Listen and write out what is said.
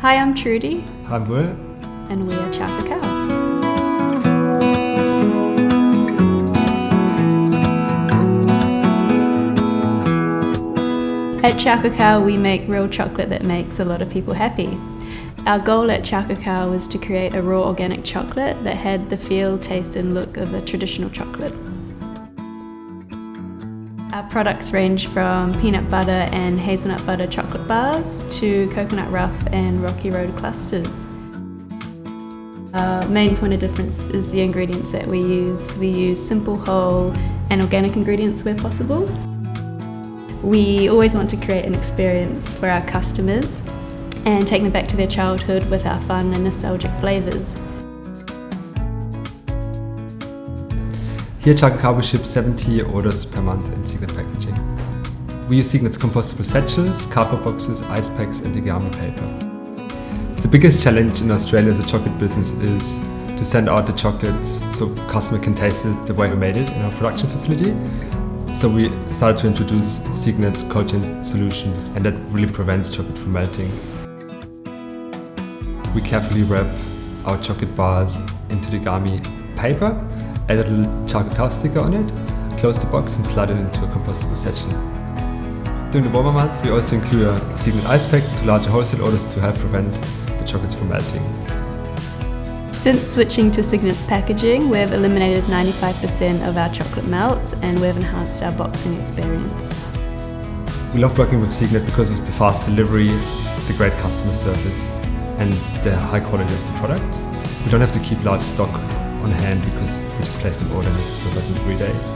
Hi, I'm Trudy. I'm Will. And we are Chow Cacao. At Chow Cacao, we make real chocolate that makes a lot of people happy. Our goal at Chow Cacao was to create a raw organic chocolate that had the feel, taste and look of a traditional chocolate. Our products range from peanut butter and hazelnut butter chocolate bars to coconut rough and rocky road clusters. Our main point of difference is the ingredients that we use. We use simple, whole and organic ingredients where possible. We always want to create an experience for our customers and take them back to their childhood with our fun and nostalgic flavours. Here at Chow Cacao we ship 70 orders per month in Signet packaging. We use Signet's compostable satchels, cardboard boxes, ice packs and the Geami paper. The biggest challenge in Australia as a chocolate business is to send out the chocolates so customer can taste it the way we made it in our production facility. So we started to introduce Signet's cold chain solution, and that really prevents chocolate from melting. We carefully wrap our chocolate bars into the Geami paper, add a little Chow Cacao sticker on it, close the box and slide it into a compostable satchel. During the warmer month we also include a Signet ice pack to larger wholesale orders to help prevent the chocolates from melting. Since switching to Signet's packaging, we've eliminated 95% of our chocolate melts and we've enhanced our boxing experience. We love working with Signet because of the fast delivery, the great customer service and the high quality of the product. We don't have to keep large stock on hand because we just place an order and it's with us in 3 days.